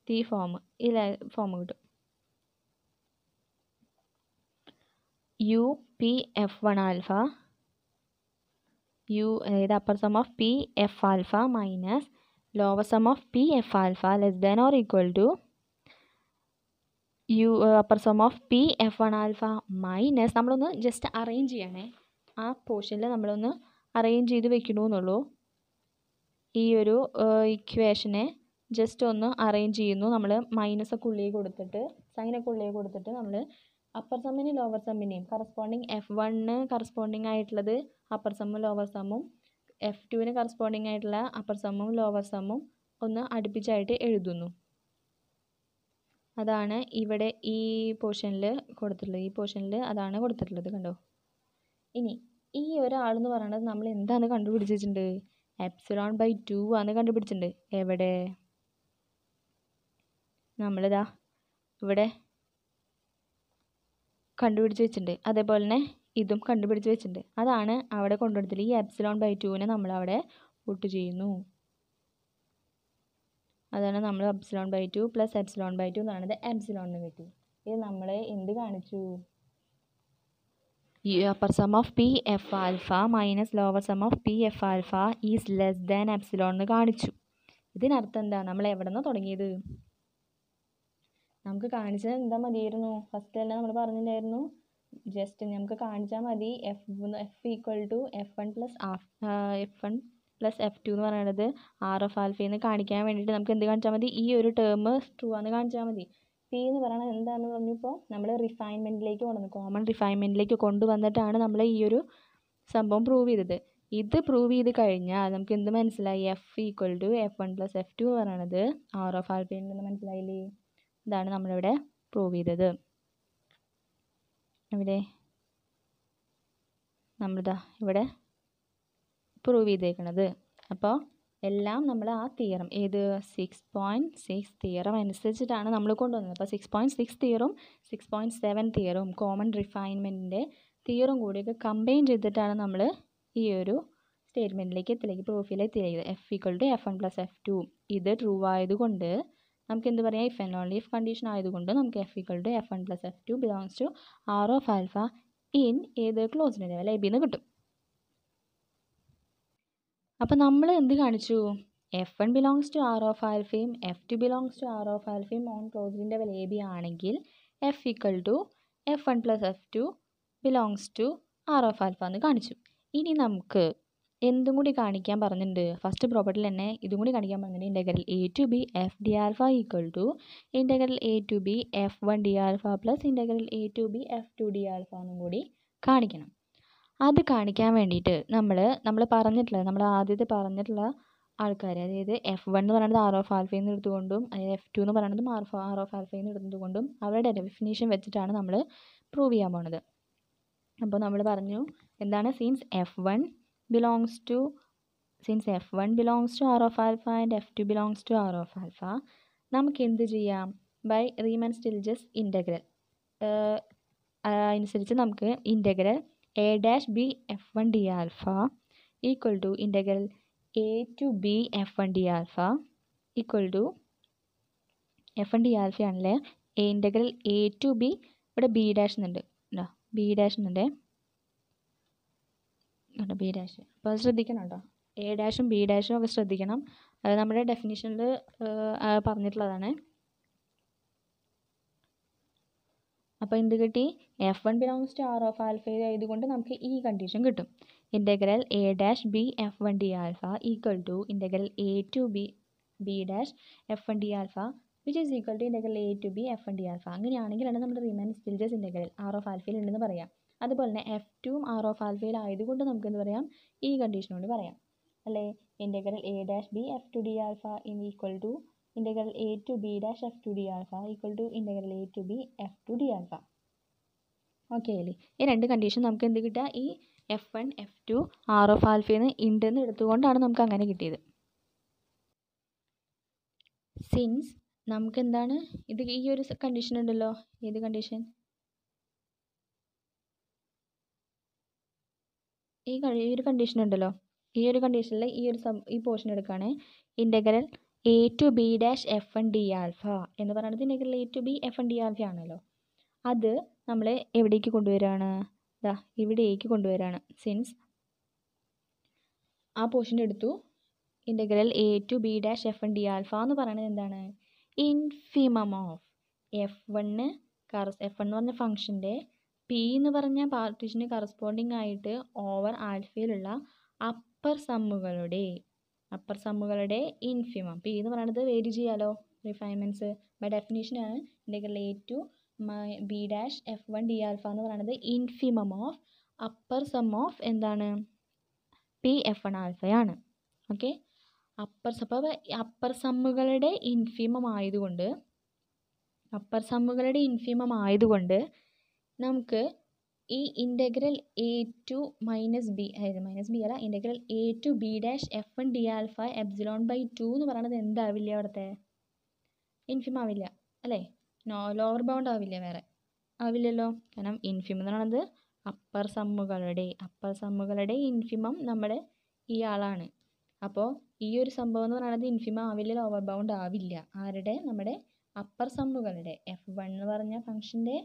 ഈ ഫോം കിട്ടും. U P F one alpha അതായത് upper sum of P F alpha minus lower sum of P F alpha less than or equal to upper sum of P F one alpha minus, നമ്മളൊന്ന് ജസ്റ്റ് അറേഞ്ച് ചെയ്യണേ. ആ പോർഷനിൽ നമ്മളൊന്ന് അറേഞ്ച് ചെയ്ത് വെക്കണമെന്നുള്ളൂ. ഈ ഒരു ഇക്വേഷനെ ജസ്റ്റ് ഒന്ന് അറേഞ്ച് ചെയ്യുന്നു. നമ്മൾ മൈനസൊക്കെ ഉള്ളിൽ കൊടുത്തിട്ട് സൈനൊക്കെ ഉള്ളിൽ കൊടുത്തിട്ട് നമ്മൾ അപ്പർ സമ്മിനെയും ലോവർ സമ്മിനെയും കറസ്പോണ്ടിങ് എഫ് വണ്ണിന് കറസ്പോണ്ടിങ് ആയിട്ടുള്ളത് അപ്പർ സമ്മും ലോവർ സമ്മും, എഫ് ടുവിന് കറസ്പോണ്ടിങ് ആയിട്ടുള്ള അപ്പർ സമ്മും ലോവർ സമ്മും ഒന്ന് അടുപ്പിച്ചായിട്ട് എഴുതുന്നു. അതാണ് ഇവിടെ ഈ പോർഷനിൽ കൊടുത്തിട്ടുള്ളത്. ഈ പോർഷനിൽ അതാണ് കൊടുത്തിട്ടുള്ളത്, കണ്ടോ? ഇനി ഈ ഒരാളെന്ന് പറയുന്നത് നമ്മൾ എന്താണ് കണ്ടുപിടിച്ചിട്ടുണ്ട്? എപ്സിലോൺ ബൈ 2 ആണ് കണ്ടുപിടിച്ചിട്ടുണ്ട്. എവിടെ? നമ്മളിതാ ഇവിടെ കണ്ടുപിടിച്ച് വെച്ചിട്ടുണ്ട്. അതേപോലെ തന്നെ ഇതും കണ്ടുപിടിച്ച് വെച്ചിട്ടുണ്ട്. അതാണ് അവിടെ കൊണ്ടുവന്നിട്ടുള്ളത്. ഈ എപ്സിലോൺ ബൈ 2നെ നമ്മളവിടെ പുട്ട് ചെയ്യുന്നു. അതാണ് നമ്മൾ epsilon by 2 plus epsilon by 2 എന്ന് പറയുന്നത് എപ്സിലോണിന് കിട്ടി. ഇത് നമ്മൾ എന്ത് കാണിച്ചു? Upper sum of P F alpha minus lower sum of P F alpha is less than epsilon എന്ന് കാണിച്ചു. ഇതിനർത്ഥം എന്താ? നമ്മൾ എവിടെ നിന്നാണ് തുടങ്ങിയത്? നമുക്ക് കാണിച്ചത് എന്താ മതിയായിരുന്നു? ഫസ്റ്റ് തന്നെ നമ്മൾ പറഞ്ഞിട്ടുണ്ടായിരുന്നു, ജസ്റ്റ് നമുക്ക് കാണിച്ചാൽ മതി F equal to F one plus F two എന്ന് പറയുന്നത് ആർ ഓഫ് ആൽഫയെന്ന് കാണിക്കാൻ വേണ്ടിയിട്ട് നമുക്ക് എന്ത് കാണിച്ചാൽ മതി? ഈ ഒരു ടേം ട്രൂ ആണെന്ന് കാണിച്ചാൽ മതി. പി എന്ന് പറയുന്നത് എന്താണെന്ന് പറഞ്ഞപ്പോൾ നമ്മൾ റിഫൈൻമെൻറ്റിലേക്ക് കൊണ്ടുവന്നു, കോമൺ റിഫൈൻമെൻറ്റിലേക്ക് കൊണ്ടുവന്നിട്ടാണ് നമ്മൾ ഈ ഒരു സംഭവം പ്രൂവ് ചെയ്തത്. ഇത് പ്രൂവ് ചെയ്ത് കഴിഞ്ഞാൽ നമുക്ക് എന്ത് മനസ്സിലായി? F equal to F one plus F two എന്ന് പറയുന്നത് ആർ ഓഫ് ആൽഫയെന്ന് മനസ്സിലായില്ലേ? ഇതാണ് നമ്മളിവിടെ പ്രൂവ് ചെയ്തത്. ഇവിടെ നമ്മളിതാ ഇവിടെ പ്രൂവ് ചെയ്തേക്കണത്. അപ്പോൾ എല്ലാം നമ്മൾ ആ തിയറം, ഏത് 6.6 തിയറം അനുസരിച്ചിട്ടാണ് നമ്മൾ കൊണ്ടുവന്നത്. അപ്പോൾ 6.6 തിയറും 6.7 തിയറും കോമൺ റിഫൈൻമെൻറ്റിൻ്റെ തിയറും കൂടിയൊക്കെ കമ്പൈൻ ചെയ്തിട്ടാണ് നമ്മൾ ഈ ഒരു സ്റ്റേറ്റ്മെൻറ്റിലേക്ക് എത്തിലേക്ക് പ്രൂഫിലേക്ക് എത്തിയത്. F equal to F one plus F two ഇത് ട്രൂ ആയതുകൊണ്ട് നമുക്ക് എന്ത് പറയാം? If and only if condition ആയതുകൊണ്ട് നമുക്ക് F equal to F one plus F two belongs to R of alpha in ഏത് ക്ലോസ്ഡ് ഇൻ്റർവെൽ എ ബി എന്ന് കിട്ടും. അപ്പോൾ നമ്മൾ എന്ത് കാണിച്ചു? F one belongs to R of ആൽഫയും F two belongs to R of ആൽഫയും on closed interval a B ആണെങ്കിൽ F equal to F one plus F two belongs to R of alpha എന്ന് കാണിച്ചു. ഇനി നമുക്ക് എന്തും കൂടി കാണിക്കാൻ പറഞ്ഞിട്ടുണ്ട്. ഫസ്റ്റ് പ്രോപ്പർട്ടിയിൽ തന്നെ ഇതും കൂടി കാണിക്കാൻ പറഞ്ഞിട്ടുണ്ട്. Integral A to B F D alpha equal to integral A to B F one D alpha plus integral A to B F two D alpha എന്നും കൂടി കാണിക്കണം. അത് കാണിക്കാൻ വേണ്ടിയിട്ട് നമ്മൾ പറഞ്ഞിട്ടുള്ള നമ്മൾ ആദ്യത്തെ പറഞ്ഞിട്ടുള്ള ആൾക്കാർ, അതായത് എഫ് വൺ എന്ന് പറയുന്നത് ആർ ഓഫ് ആൽഫയിൽ നിന്ന് എടുത്തുകൊണ്ടും എഫ് ടു എന്ന് പറയുന്നതും ആർ ഓഫ് ആൽഫയിൽ നിന്ന് എടുത്തുകൊണ്ടും അവരുടെ ഡെഫിനിഷൻ വെച്ചിട്ടാണ് നമ്മൾ പ്രൂവ് ചെയ്യാൻ പോണത്. അപ്പോൾ നമ്മൾ പറഞ്ഞു എന്താണ്? Since F one belongs to R of alpha and F2 belongs to R of alpha, നമുക്ക് എന്ത് ചെയ്യാം? ബൈ റീമൻ സ്റ്റിൽജസ് ഇൻ്റഗ്രൽ അനുസരിച്ച് നമുക്ക് integral A dash B F one D alpha equal to integral A to B F one D alpha equal to F one D alpha ആണല്ലേ ഇൻ്റഗ്രൽ എ ടു ബി, ഇവിടെ ബി ഡാഷ് എന്നുണ്ട്, ബി ഡാഷ് എന്നുണ്ട്, ബി ഡാഷ്. അപ്പോൾ അത് ശ്രദ്ധിക്കണം കേട്ടോ. എ ഡാഷും ബി ഡാഷും ഒക്കെ ശ്രദ്ധിക്കണം. അത് നമ്മുടെ ഡെഫിനിഷനിൽ പറഞ്ഞിട്ടുള്ളതാണ്. അപ്പോൾ എന്ത് കിട്ടി? F1 belongs to R of alpha ആയതുകൊണ്ട് നമുക്ക് ഈ കണ്ടീഷൻ കിട്ടും. Integral A dash b F1 D alpha equal to integral A to B dash F1 D alpha which is equal to integral A to B F1 D alpha. അങ്ങനെയാണെങ്കിലാണ് നമ്മുടെ Riemann Stieltjes integral R of ആൽഫയിൽ ഉണ്ടെന്ന് പറയാം. അതുപോലെ തന്നെ F2 ആർ ഓഫ് ആൽഫയിൽ ആയതുകൊണ്ട് നമുക്ക് എന്ത് പറയാം? ഈ കണ്ടീഷനോട് പറയാം അല്ലേ? Integral A dash B F2 D alpha equal to integral A to B dash F2 D alpha equal to integral A to B F2 D alpha. Okay അല്ലേ? ഈ രണ്ട് കണ്ടീഷൻ നമുക്ക് എന്ത് കിട്ടുക? ഈ F1 F2 ആർ ഓഫ് ആൽഫയിൽ നിന്ന് ഉണ്ടെന്ന് എടുത്തുകൊണ്ടാണ് നമുക്ക് അങ്ങനെ കിട്ടിയത്. സിൻസ് നമുക്ക് എന്താണ് ഇത് ഈ ഒരു കണ്ടീഷൻ ഉണ്ടല്ലോ. ഏത് കണ്ടീഷൻ? ഈ ഒരു കണ്ടീഷൻ ഉണ്ടല്ലോ. ഈ ഒരു കണ്ടീഷനിൽ ഈ പോർഷൻ എടുക്കുകയാണ്. Integral A to B dash F1 D alpha എന്ന് പറയുന്നത് integral A to B F1 D alpha ആണല്ലോ. അത് നമ്മൾ എവിടേക്ക് കൊണ്ടുവരികയാണ്? ദാ ഇവിടേക്ക് കൊണ്ടുവരികയാണ്. സിൻസ് ആ പോർഷൻ എടുത്തു. Integral A to B dash F1 D alpha എന്ന് പറയുന്നത് എന്താണ്? ഇൻഫിമം ഓഫ് F1 എന്ന് പറഞ്ഞ ഫംഗ്ഷൻ്റെ പി എന്ന് പറഞ്ഞ പാർട്ടീഷന് കറസ്പോണ്ടിങ് ആയിട്ട് ഓവർ ആൽഫയിലുള്ള അപ്പർ സമ്മുകളുടെ ഇൻഫിമം. പി എന്ന് പറയുന്നത് വേരി ചെയ്യാലോ, റിഫൈൻമെൻറ്റ്സ് ബൈ ഡെഫിനേഷനാണ്. Integral A to B dash F1 D alpha എന്ന് പറയുന്നത് infimum of upper sum of എന്താണ്? പി F1 ആൽഫയാണ്. ഓക്കെ, അപ്പർ സമ്മുകളുടെ ഇൻഫിമം ആയതുകൊണ്ട് നമുക്ക് ഈ integral A to minus b, അതായത് മൈനസ് ബി അല്ല, integral A to B dash F1 D alpha epsilon by 2 എന്ന് പറയുന്നത് എന്താവില്ല? അവിടുത്തെ ഇൻഫിമം ആവില്ല അല്ലേ? ലോവർ ബൗണ്ട് ആവില്ല, വേറെ ആവില്ലല്ലോ. കാരണം ഇൻഫിമം എന്ന് പറയുന്നത് അപ്പർ സമ്മുകളുടെ ഇൻഫിമം നമ്മുടെ ഈ ആളാണ്. അപ്പോൾ ഈ ഒരു സംഭവം എന്ന് പറയുന്നത് ഇൻഫിമം ആവില്ല, ലോവർ ബൗണ്ട് ആവില്ല. ആരുടെ? നമ്മുടെ അപ്പർ സമ്മുകളുടെ. F1 എന്ന് പറഞ്ഞ ഫംഗ്ഷൻ്റെ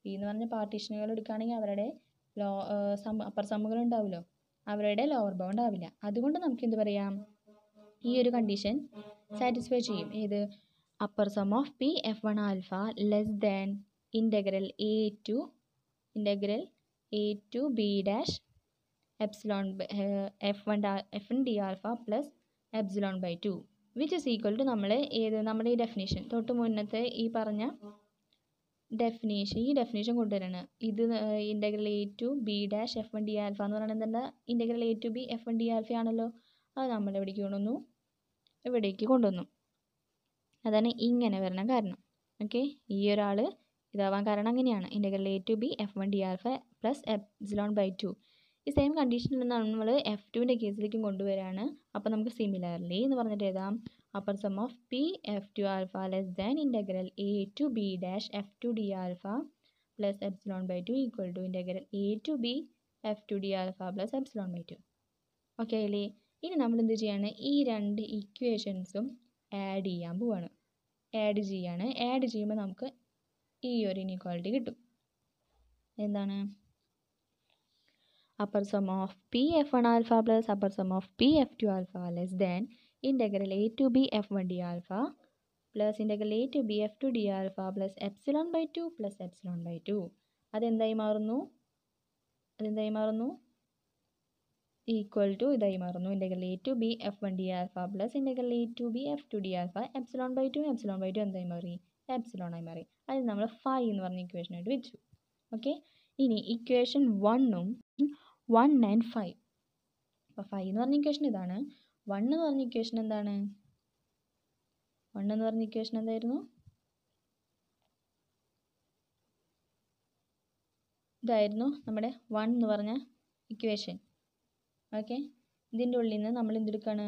പി എന്ന് പറഞ്ഞ പാർട്ടീഷനുകൾ എടുക്കുകയാണെങ്കിൽ അവരുടെ അപ്പർ സമ്മുകൾ ഉണ്ടാവുമല്ലോ, അവരുടെ ലോവർ ബൗണ്ട് ആവില്ല. അതുകൊണ്ട് നമുക്ക് എന്ത് പറയാം? ഈ ഒരു കണ്ടീഷൻ സാറ്റിസ്ഫൈ ചെയ്യും. ഏത്? Upper sum of P F1 alpha less than integral A to B dash epsilon F1 D alpha plus epsilon by 2 which is equal to നമ്മുടെ ഈ ഡെഫിനേഷൻ തൊട്ട് മുന്നത്തെ ഈ പറഞ്ഞ ഡെഫിനേഷൻ കൊണ്ടുവരാണ്. ഇത് integral A to B dash F1 D alpha എന്ന് പറയുന്നത് എന്താ? Integral A to B F1 D alpha ആണല്ലോ. അത് നമ്മൾ ഇവിടേക്ക് കൊണ്ടുവന്നു. അതാണ് ഇങ്ങനെ വരണം കാരണം. ഓക്കെ, ഈ ഒരാൾ ഇതാവാൻ കാരണം അങ്ങനെയാണ്. Integral A to B F1 D alpha plus epsilon by 2. ഈ സെയിം കണ്ടീഷനിൽ നിന്നാണ് നമ്മൾ F2ൻ്റെ കേസിലേക്കും കൊണ്ടുവരികയാണ്. അപ്പോൾ നമുക്ക് സിമിലർലി എന്ന് പറഞ്ഞിട്ട് എഴുതാം. Upper sum of P F2 alpha less than integral A to B dash F2 D alpha plus epsilon by 2 equal to integral A to B F2 D alpha plus epsilon by 2. Okay അല്ലേ? ഇനി നമ്മൾ എന്ത് ചെയ്യാണ്? ഈ രണ്ട് ഇക്വേഷൻസും ആഡ് ചെയ്യാൻ പോവാണ്. ആഡ് ചെയ്യുമ്പോൾ നമുക്ക് ഈ ഒരു ഇനീക്വാളിറ്റി കിട്ടും. എന്താണ്? Upper sum of P F1 alpha plus upper sum of P F2 alpha less than integral A to B F1 D alpha plus integral A to B F2 D alpha plus epsilon by 2 plus epsilon by 2. അതെന്തായി മാറുന്നു? ഈക്വൽ ടു ഇതായി മാറുന്നു. Integral A to B F1 D alpha plus integral A to B F2 D alpha epsilon by 2 എന്തായി മാറി? എപ്സിലോണായി മാറി. അത് നമ്മൾ 5 എന്ന് പറഞ്ഞ ഇക്വേഷനായിട്ട് വെച്ചു. ഓക്കെ, ഇനി ഇക്വേഷൻ 1 and 5. അപ്പോൾ 5 എന്ന് പറഞ്ഞ ഇക്വേഷൻ ഇതാണ്. 1 എന്ന് പറഞ്ഞ ഇക്വേഷൻ എന്താണ്? 1 എന്ന് പറഞ്ഞ ഇക്വേഷൻ എന്തായിരുന്നു? ഇതായിരുന്നു നമ്മുടെ 1 എന്ന് പറഞ്ഞ ഇക്വേഷൻ. ഓക്കെ, ഇതിൻ്റെ ഉള്ളിൽ നിന്ന് നമ്മൾ എന്തെടുക്കുകയാണ്?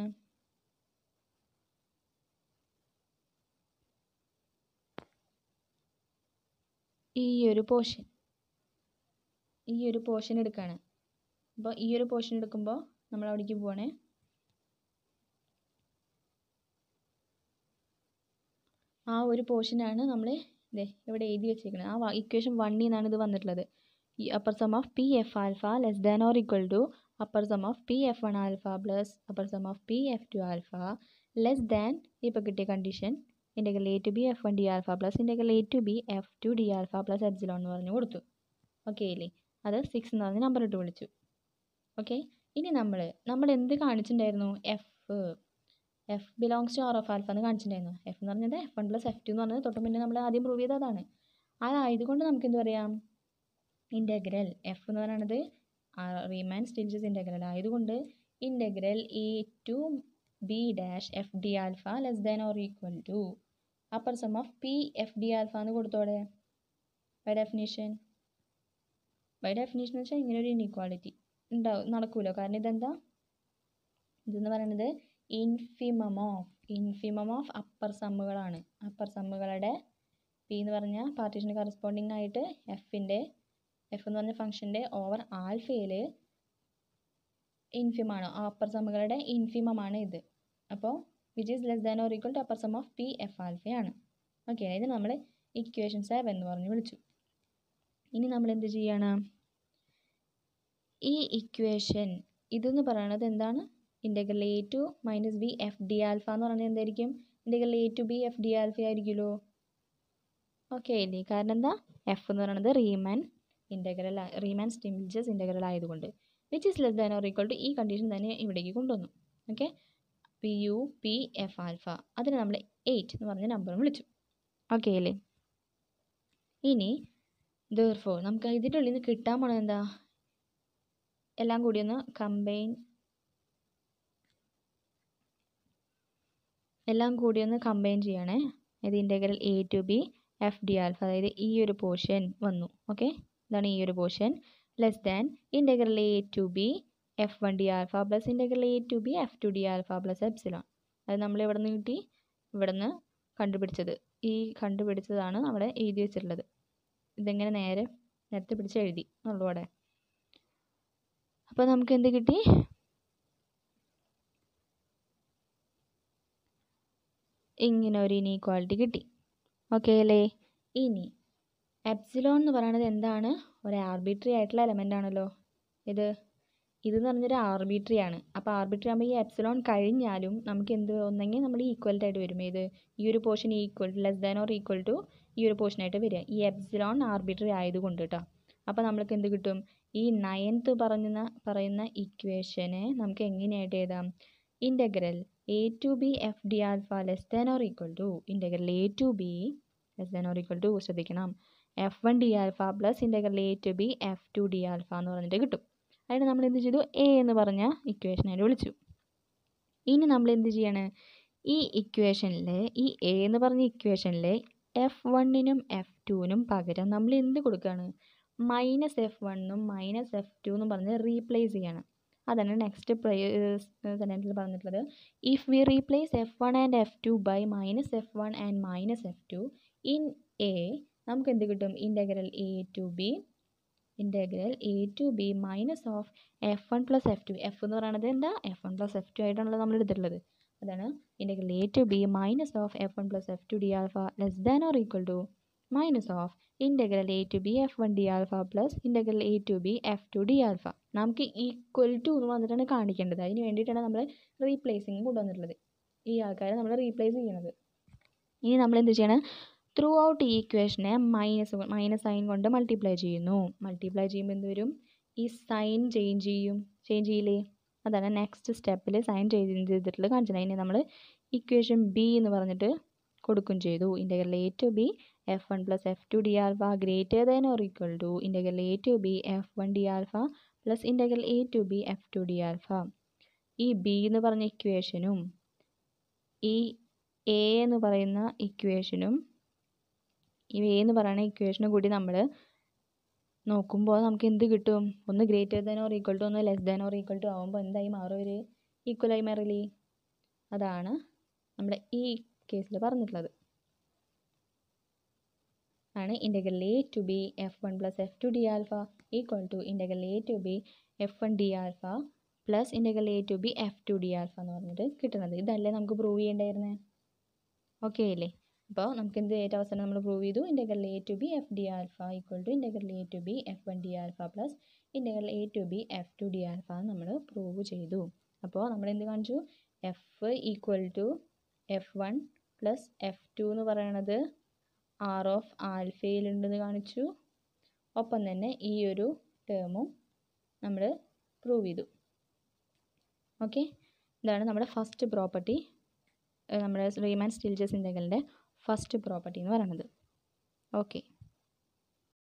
ഈ ഒരു പോർഷൻ എടുക്കുകയാണ്. അപ്പോൾ ഈ ഒരു പോർഷൻ എടുക്കുമ്പോൾ നമ്മൾ അവിടേക്ക് പോവാണേ. ആ ഒരു പോർഷനാണ് നമ്മൾ ഇവിടെ എഴുതി വെച്ചിരിക്കുന്നത്. ആ ഇക്വേഷൻ 1 നിന്നാണ് ഇത് വന്നിട്ടുള്ളത്. ഈ upper sum of P F alpha less than or equal to upper sum of P F1 alpha plus upper sum of P F2 alpha less than ഇപ്പോൾ കിട്ടിയ condition integral A to B F one D alpha plus integral A to B F two D alpha plus epsilon എന്ന് പറഞ്ഞു കൊടുത്തു. ഓക്കെ അല്ലേ? അത് 6 എന്ന് പറഞ്ഞ് നമ്പർ ഇട്ട് വിളിച്ചു. ഓക്കെ, ഇനി നമ്മൾ എന്ത് കാണിച്ചിട്ടുണ്ടായിരുന്നു? F belongs to R of alpha എന്ന് കാണിച്ചിട്ടുണ്ടായിരുന്നു. എഫ് എന്ന് പറഞ്ഞത് F one plus F two എന്ന് പറഞ്ഞത് തൊട്ട് മുന്നേ നമ്മൾ ആദ്യം പ്രൂവ് ചെയ്തത് അതാണ്. അതായതുകൊണ്ട് നമുക്ക് എന്ത് പറയാം? ഇൻ്റഗ്രൽ എഫ് എന്ന് പറയുന്നത് റീമാൻ സ്റ്റിൽജസ് ഇൻ്റഗ്രൽ ആയതുകൊണ്ട് integral A to B dash F D alpha less than or equal to upper sum of P F D alpha എന്ന് കൊടുത്തോടെ. ബൈ ഡെഫിനിഷൻ എന്ന് വെച്ചാൽ ഇങ്ങനെ ഒരു ഇൻഇക്വാളിറ്റി നടക്കുമല്ലോ. കാരണം ഇതെന്താ? ഇതെന്ന് പറയുന്നത് ഇൻഫിമം ഓഫ് അപ്പർ സമ്മുകളാണ്. അപ്പർ സമ്മുകളുടെ പി എന്ന് പറഞ്ഞ പാർട്ടീഷന് കറസ്പോണ്ടിങ് ആയിട്ട് എഫ് എന്ന് പറഞ്ഞ ഫംഗ്ഷൻ്റെ ഓവർ ആൽഫയിൽ ഇൻഫിമാണ്. അപ്പർ സമ്മുകളുടെ ഇൻഫിമമാണ് ഇത്. അപ്പോൾ which is less than or equal to upper sum of P F ആൽഫയാണ്. ഓക്കെ, ഇത് നമ്മൾ ഇക്വേഷൻ 7 എന്ന് പറഞ്ഞ് വിളിച്ചു. ഇനി നമ്മൾ എന്ത് ചെയ്യണം? ഈ ഇക്വേഷൻ ഇതെന്ന് പറയുന്നത് എന്താണ്? Integral A to minus B F D alpha എന്ന് പറയുന്നത് എന്തായിരിക്കും? Integral A to B F D alpha ആയിരിക്കുമല്ലോ. ഓക്കെ അല്ലേ? കാരണം എന്താ? എഫ് എന്ന് പറയുന്നത് റീമാൻ സ്റ്റിൽജസ് ഇൻ്റഗ്രൽ ആയതുകൊണ്ട് which is less than or equal to ഈ കണ്ടീഷൻ തന്നെ ഇവിടേക്ക് കൊണ്ടുവന്നു. Okay, P U P F alpha അതിന് നമ്മൾ 8 എന്ന് പറഞ്ഞ നമ്പറും വിളിച്ചു. ഓക്കെ അല്ലേ? ഇനി therefore നമുക്ക് ഇതിൻ്റെ ഉള്ളിൽ നിന്ന് കിട്ടാൻ പോണത് എന്താ? എല്ലാം കൂടി ഒന്ന് കമ്പൈൻ ചെയ്യണേ. ഇത് integral A to B F D alpha, അതായത് ഈ ഒരു പോർഷൻ വന്നു. ഓക്കെ, ഇതാണ് ഈ ഒരു portion less than integral A to B F one D alpha plus integral A to B F two D alpha plus epsilon. അത് നമ്മൾ ഇവിടെ നിന്ന് കിട്ടി, ഇവിടെ നിന്ന് കണ്ടുപിടിച്ചതാണ് അവിടെ എഴുതി വെച്ചിട്ടുള്ളത്. ഇതെങ്ങനെ നേരത്തെ പിടിച്ച് എഴുതി എന്നുള്ളൂ അവിടെ. അപ്പോൾ നമുക്ക് എന്ത് കിട്ടി? ഇങ്ങനെ ഒരു ഇനീക്വാളിറ്റി കിട്ടി. ഓക്കെ അല്ലേ? ഇനി എപ്സിലോൺ എന്ന് പറയുന്നത് എന്താണ്? ഒരു ആർബിട്രറി ആയിട്ടുള്ള എലമെൻ്റ് ആണല്ലോ. ഇതെന്ന് പറഞ്ഞൊരു ആർബിട്രറി ആണ്. അപ്പോൾ ആർബിട്രറി ആകുമ്പോൾ ഈ എപ്സിലോൺ കഴിഞ്ഞാലും നമുക്ക് എന്ത് ഒന്നെങ്കിൽ നമ്മൾ ഈക്വൽറ്റ് ആയിട്ട് വരും. ഈ ഒരു portion equal less than or equal to ഈ ഒരു പോർഷനായിട്ട് വരിക, ഈ എപ്സിലോൺ ആർബിട്രറി ആയതുകൊണ്ട് കേട്ടോ. അപ്പോൾ നമ്മൾക്ക് എന്ത് കിട്ടും? ഈ 9th പറയുന്ന ഇക്വേഷനെ നമുക്ക് എങ്ങനെയായിട്ട് എഴുതാം? Integral A to B F D alpha less than or equal to integral A to b less than or equal to ശ്രദ്ധിക്കണം F one D alpha plus integral A to B F two D alpha എന്ന് പറഞ്ഞിട്ട് കിട്ടും. അതിന് നമ്മൾ എന്ത് ചെയ്തു? എ എന്ന് പറഞ്ഞ ഇക്വേഷനായിട്ട് വിളിച്ചു. ഇനി നമ്മൾ എന്ത് ചെയ്യാണ്? ഈ ഇക്വേഷനിൽ ഈ എ എന്ന് പറഞ്ഞ ഇക്വേഷനിൽ എഫ് വണ്ണിനും എഫ് ടുവിനും പകരം നമ്മൾ എന്ത് കൊടുക്കുകയാണ്? മൈനസ് എഫ് വണ്ണും മൈനസ് എഫ് ടു എന്നും പറഞ്ഞ് റീപ്ലേസ് ചെയ്യാണ്. അതാണ് നെക്സ്റ്റ് സെൻറ്റൻസിൽ പറഞ്ഞിട്ടുള്ളത്. If we replace F one and F two by minus F one and minus F two in a നമുക്ക് എന്ത് കിട്ടും? Integral A to b minus of F one plus F two. F എന്ന് പറയുന്നത് എന്താ? F one plus F two ആയിട്ടാണല്ലോ നമ്മൾ എടുത്തിട്ടുള്ളത്. അതാണ് integral A to b minus of F one plus F two D alpha less than or equal to minus of integral A to B F one D alpha plus integral A to B F two D alpha. നമുക്ക് ഈക്വൽ ടു എന്ന് വന്നിട്ടാണ് കാണിക്കേണ്ടത്. അതിന് വേണ്ടിയിട്ടാണ് നമ്മൾ റീപ്ലേസിങ് കൊണ്ടുവന്നിട്ടുള്ളത്. ഈ ആൾക്കാരെ നമ്മൾ റീപ്ലേസ് ചെയ്യണത്. ഇനി നമ്മൾ എന്ത് ചെയ്യണം? ത്രൂ ഔട്ട് ഈ ഇക്വേഷനെ മൈനസ് സൈൻ കൊണ്ട് മൾട്ടിപ്ലൈ ചെയ്യുന്നു. മൾട്ടിപ്ലൈ ചെയ്യുമ്പോൾ എന്ത് വരും? ഈ സൈൻ ചേഞ്ച് ചെയ്യില്ലേ? അതാണ് നെക്സ്റ്റ് സ്റ്റെപ്പിൽ സൈൻ ചെയ്തിട്ടുള്ള കാണിച്ചത്. അതിന് നമ്മൾ ഇക്വേഷൻ ബി എന്ന് പറഞ്ഞിട്ട് കൊടുക്കുകയും ചെയ്തു. Integral A to B F one plus F two D alpha greater than or equal to integral A to B F one D alpha plus integral A to B F two D alpha. ഈ ബി എന്ന് പറഞ്ഞ ഇക്വേഷനും ഈ എ എന്ന് പറയുന്ന ഇക്വേഷനും കൂടി നമ്മൾ നോക്കുമ്പോൾ നമുക്ക് എന്ത് കിട്ടും? ഒന്ന് greater than or equal to ഒന്ന് less than or equal to ആകുമ്പോൾ എന്തായി മാറും? ഒരു ഈക്വലായി മാറില്ലേ? അതാണ് നമ്മുടെ ഈ കേസിൽ പറഞ്ഞിട്ടുള്ളത്. ആണ് integral A to B F one plus F two D alpha equal to integral A to B F one D alpha plus integral A to B F two D alpha എന്ന് പറഞ്ഞിട്ട് കിട്ടുന്നത്. ഇതല്ലേ നമുക്ക് പ്രൂവ് ചെയ്യേണ്ടായിരുന്നത്? ഓക്കെ അല്ലേ? അപ്പോൾ നമുക്ക് എന്ത് ഏറ്റവും അവസാനം നമ്മൾ പ്രൂവ് ചെയ്തു? Integral A to B F D alpha equal to integral A to B F one D alpha plus integral A to B F two D alpha നമ്മൾ പ്രൂവ് ചെയ്തു. അപ്പോൾ നമ്മൾ എന്ത് കാണിച്ചു? F equal to F one plus F2 എന്ന് പറയണത് ആർ ഓഫ് ആൽഫയിലുണ്ടെന്ന് കാണിച്ചു. ഒപ്പം തന്നെ ഈ ഒരു ടേമും നമ്മൾ പ്രൂവ് ചെയ്തു. ഓക്കെ, ഇതാണ് നമ്മുടെ ഫസ്റ്റ് പ്രോപ്പർട്ടി, നമ്മുടെ റീമാൻ സ്റ്റിൽജസ് ഇൻ്റഗ്രലിൻ്റെ ഫസ്റ്റ് പ്രോപ്പർട്ടി എന്ന് പറയുന്നത്. ഓക്കെ.